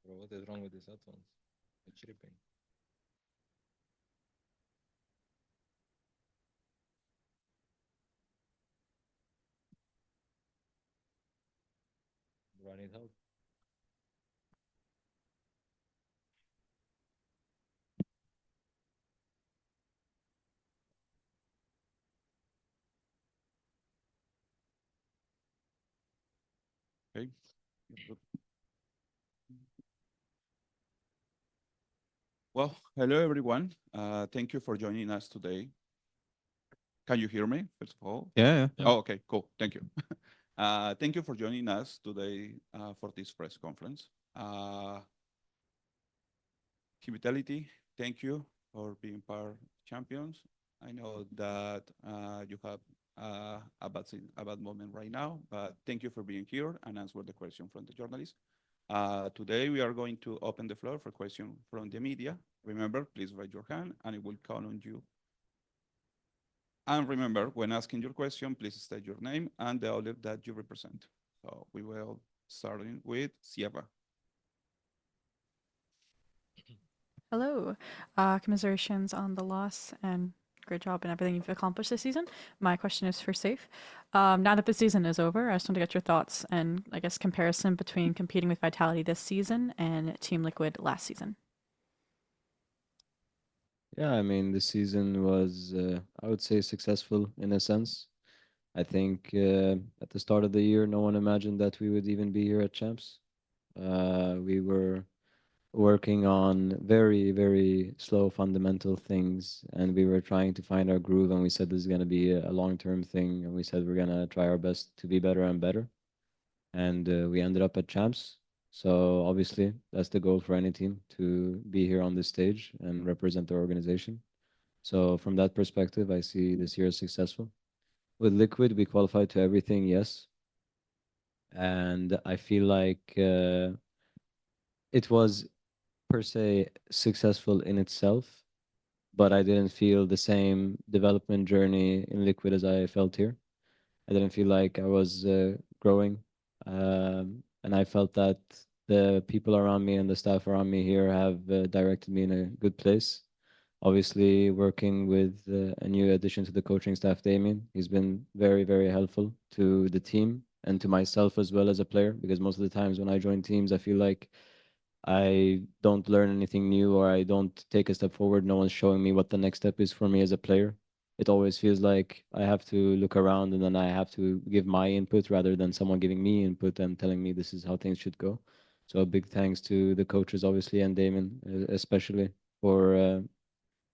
Bro, what is wrong with these headphones? It's tripping. Do I need help? Okay. Well, hello everyone. Thank you for joining us today. Can you hear me, first of all? Yeah. Oh, okay, cool. Thank you. Thank you for joining us today for this press conference. Vitality, thank you for being part champions. I know that you have a bad moment right now, but thank you for being here and answer the question from the journalists. Today we are going to open the floor for questions from the media. Remember, please raise your hand and it will call on you. And remember, when asking your question, please state your name and the olive that you represent. So we will starting with Sierra. Hello. Commiserations on the loss and great job and everything you've accomplished this season. My question is for Safe. Now that the season is over, I just want to get your thoughts and I guess comparison between competing with Vitality this season and Team Liquid last season. Yeah, I mean, this season was, I would say, successful in a sense. I think at the start of the year, no one imagined that we would even be here at Champs. We were working on very, very slow fundamental things, and we were trying to find our groove, and we said this is going to be a long-term thing, and we said we're going to try our best to be better and better. And we ended up at Champs. So obviously, that's the goal for any team, to be here on this stage and represent their organization. So from that perspective, I see this year as successful. With Liquid, we qualified to everything, yes. And I feel like it was per se successful in itself, but I didn't feel the same development journey in Liquid as I felt here. I didn't feel like I was growing. And I felt that the people around me and the staff around me here have directed me in a good place. Obviously, working with a new addition to the coaching staff, Damien, he's been very, very helpful to the team and to myself as well as a player, because most of the times when I join teams, I feel like I don't learn anything new or I don't take a step forward. No one's showing me what the next step is for me as a player. It always feels like I have to look around and then I have to give my input rather than someone giving me input and telling me this is how things should go. So a big thanks to the coaches, obviously, and Damon, especially for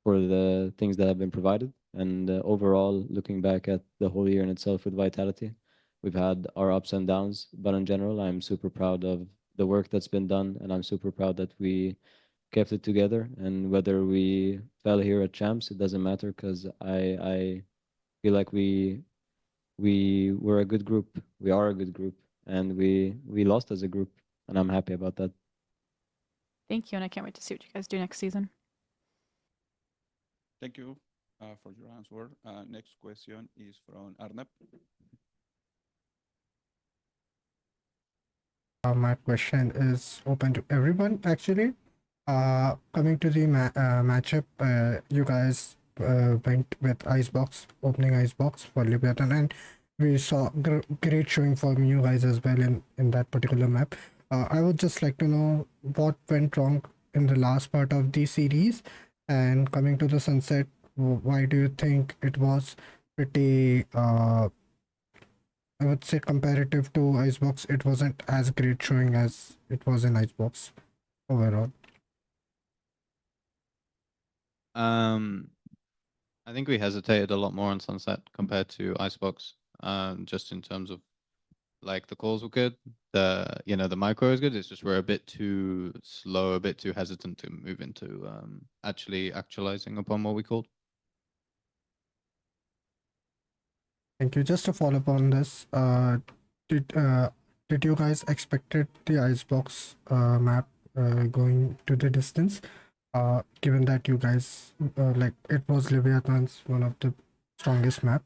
the things that have been provided. And overall, looking back at the whole year in itself with Vitality, we've had our ups and downs, but in general, I'm super proud of the work that's been done, and I'm super proud that we kept it together. And whether we fell here at Champs, it doesn't matter, because I feel like we were a good group. We are a good group, and we lost as a group, and I'm happy about that. Thank you, and I can't wait to see what you guys do next season. Thank you for your answer. Next question is from Arnab. My question is open to everyone, actually. Coming to the matchup, you guys went with Icebox, opening Icebox for Leviathan, and we saw great showing from you guys as well in that particular map. I would just like to know what went wrong in the last part of the series, and coming to the Sunset, why do you think it was pretty I would say comparative to Icebox, it wasn't as great showing as it was in Icebox overall. I think we hesitated a lot more on Sunset compared to Icebox. Just in terms of like the calls were good, the micro is good. It's just we're a bit too slow, a bit too hesitant to move into actually actualizing upon what we called. Thank you. Just to follow up on this, did did you guys expected the Icebox map going to the distance? Given that you guys like it was Leviathan's one of the strongest map,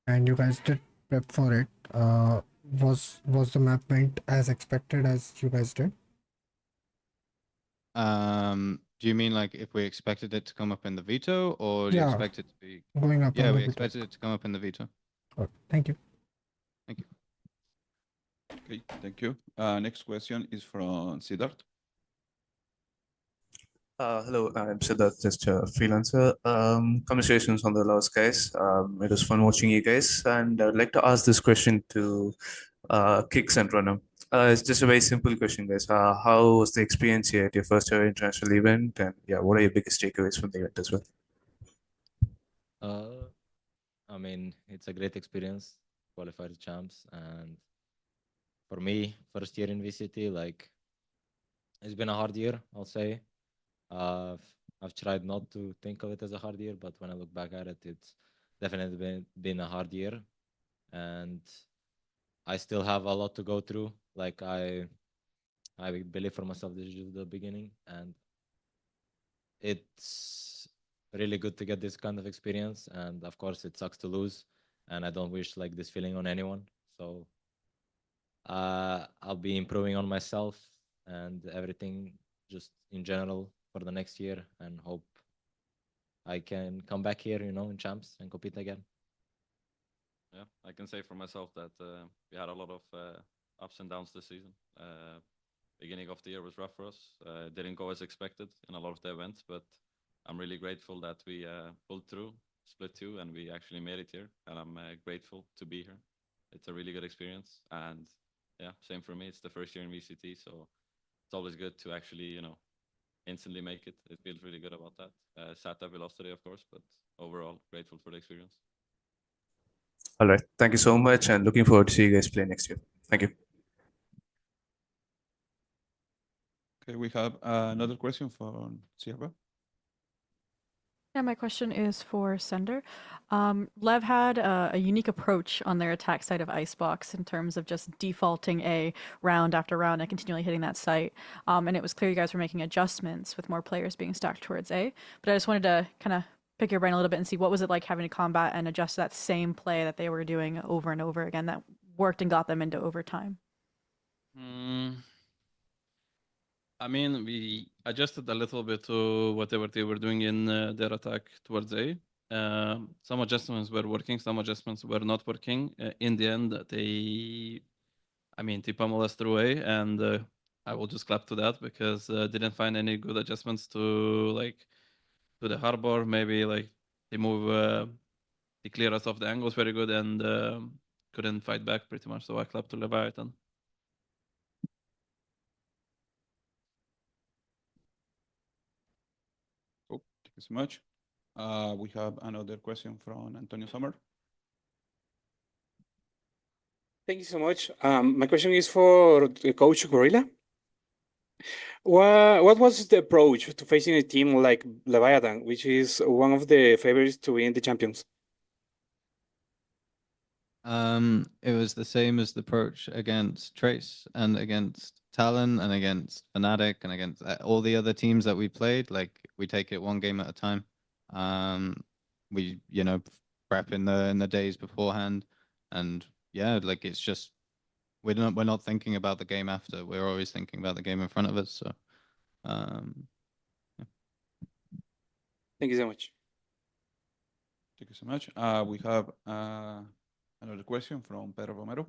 and you guys did prep for it. Was the map went as expected as you guys did? Do you mean like if we expected it to come up in the veto, or do you Yeah. expect it to be? Going up Yeah, on we the veto. expected it to come up in the veto. Oh, thank you. Thank you. Okay, thank you. Next question is from Siddharth. Hello, I'm Siddharth, just a freelancer. Congratulations on the loss, guys. It was fun watching you guys, and I'd like to ask this question to Kicks and Runner. It's just a very simple question, guys. How was the experience here at your first ever international event, and yeah, what are your biggest takeaways from the event as well? I mean, it's a great experience, qualified champs, and for me, first year in VCT, like it's been a hard year, I'll say. I've tried not to think of it as a hard year, but when I look back at it, it's definitely been a hard year, and I still have a lot to go through. Like I believe for myself this is just the beginning, and it's really good to get this kind of experience. And of course, it sucks to lose, and I don't wish like this feeling on anyone. So I'll be improving on myself and everything just in general for the next year, and hope I can come back here, in champs and compete again. Yeah, I can say for myself that we had a lot of ups and downs this season. Beginning of the year was rough for us. Didn't go as expected in a lot of the events, but I'm really grateful that we pulled through split 2 and we actually made it here. And I'm grateful to be here. It's a really good experience. And yeah, same for me. It's the first year in VCT, so it's always good to actually, instantly make it. It feels really good about that. Sad that we lost today, of course, but overall grateful for the experience. All right, thank you so much, and looking forward to see you guys play next year. Thank you. Okay, we have another question from Sierra. Yeah, my question is for Sender. Lev had a unique approach on their attack side of Icebox in terms of just defaulting A round after round and continually hitting that site. And it was clear you guys were making adjustments with more players being stacked towards A. But I just wanted to kind of pick your brain a little bit and see what was it like having to combat and adjust that same play that they were doing over and over again that worked and got them into overtime. I mean, we adjusted a little bit to whatever they were doing in their attack towards A. Some adjustments were working, some adjustments were not working. In the end, they pummeled us through A, and I will just clap to that because didn't find any good adjustments to the harbor. Maybe like they clear us off the angles very good and couldn't fight back pretty much. So I clap to Leviathan. Cool. Thank you so much. We have another question from Antonio Sommer. Thank you so much. My question is for Coach Gorilla. What was the approach to facing a team like Leviathan, which is one of the favorites to win the champions? It was the same as the approach against Trace and against Talon and against Fnatic and against all the other teams that we played. Like we take it one game at a time. We prep in the days beforehand, and yeah, like it's just we're not thinking about the game after. We're always thinking about the game in front of us. So, yeah. Thank you so much. Thank you so much. We have another question from Pedro Romero.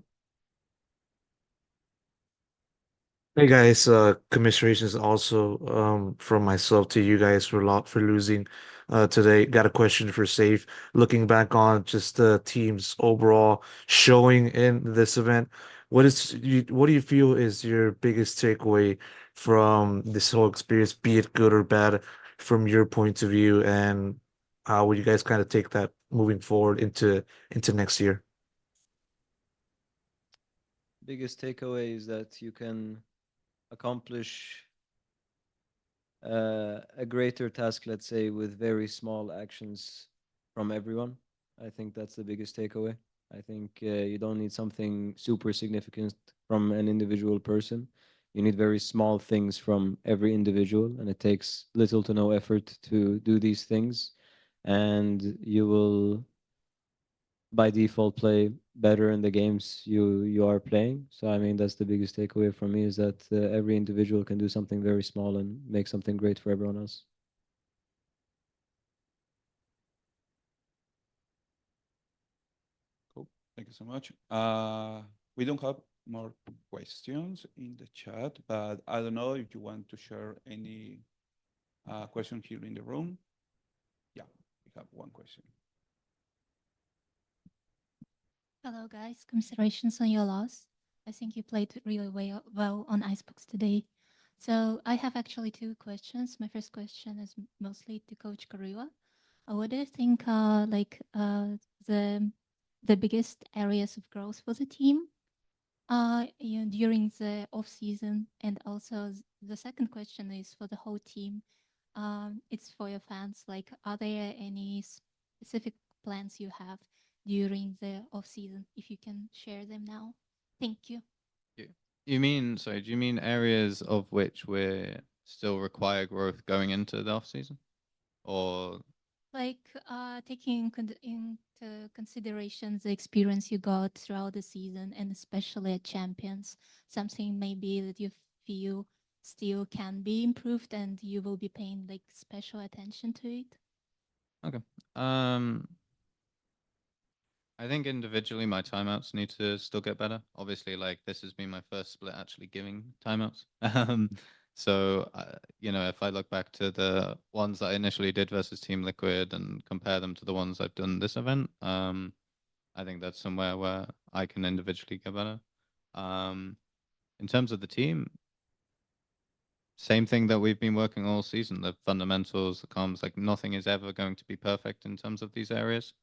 Hey guys, commiserations also from myself to you guys for losing today. Got a question for Safe. Looking back on just the team's overall showing in this event, what do you feel is your biggest takeaway from this whole experience, be it good or bad, from your point of view, and how would you guys kind of take that moving forward into next year? Biggest takeaway is that you can accomplish a greater task, let's say, with very small actions from everyone. I think that's the biggest takeaway. I think you don't need something super significant from an individual person. You need very small things from every individual, and it takes little to no effort to do these things. And you will, by default, play better in the games you are playing. So I mean, that's the biggest takeaway from me, is that every individual can do something very small and make something great for everyone else. Cool. Thank you so much. We don't have more questions in the chat, but I don't know if you want to share any question here in the room. Yeah, we have one question. Hello, guys. Commiserations on your loss. I think you played really well on Icebox today. So I have actually two questions. My first question is mostly to Coach Kariwa. What do you think are the biggest areas of growth for the team during the off season? And also the second question is for the whole team. It's for your fans. Like, are there any specific plans you have during the off season? If you can share them now, thank you. You mean, sorry, do you mean areas of which we're still require growth going into the off season, or Like taking into consideration the experience you got throughout the season and especially at Champions, something maybe that you feel still can be improved and you will be paying like special attention to it? okay? I think individually my timeouts need to still get better. Obviously, like this has been my first split actually giving timeouts. So you know, if I look back to the ones that I initially did versus Team Liquid and compare them to the ones I've done this event, I think that's somewhere where I can individually get better. In terms of the team, same thing that we've been working all season, the fundamentals, the comms, like nothing is ever going to be perfect in terms of these areas.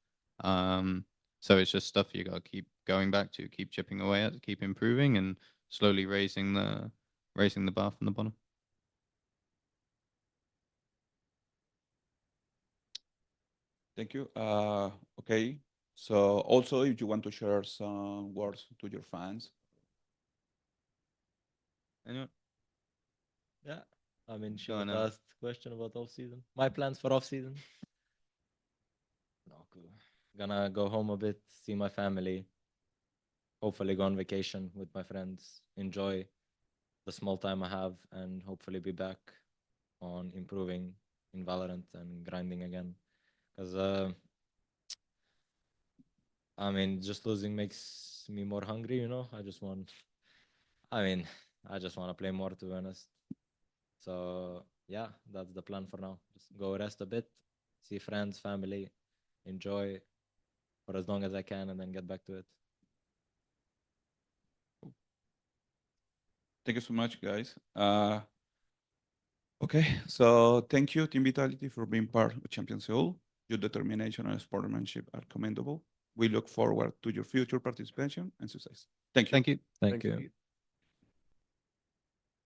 So it's just stuff you got to keep going back to, keep chipping away at, keep improving and slowly raising the bar from the bottom. Thank you. Okay. So also, if you want to share some words to your fans. Anyone? Yeah, I mean, she Go was on, Ella. asked question about off season. My plans for off season. No clue. Gonna go home a bit, see my family. Hopefully, go on vacation with my friends. Enjoy the small time I have, and hopefully be back on improving in Valorant and grinding again. Because I mean, just losing makes me more hungry. You know, I just want to play more, to be honest. So yeah, that's the plan for now. Just go rest a bit, see friends, family, enjoy for as long as I can, and then get back to it. Thank you so much, guys. Okay, so thank you, Team Vitality, for being part of Champion Seoul. Your determination and sportsmanship are commendable. We look forward to your future participation and success. Thank you. Thank you. Thank you.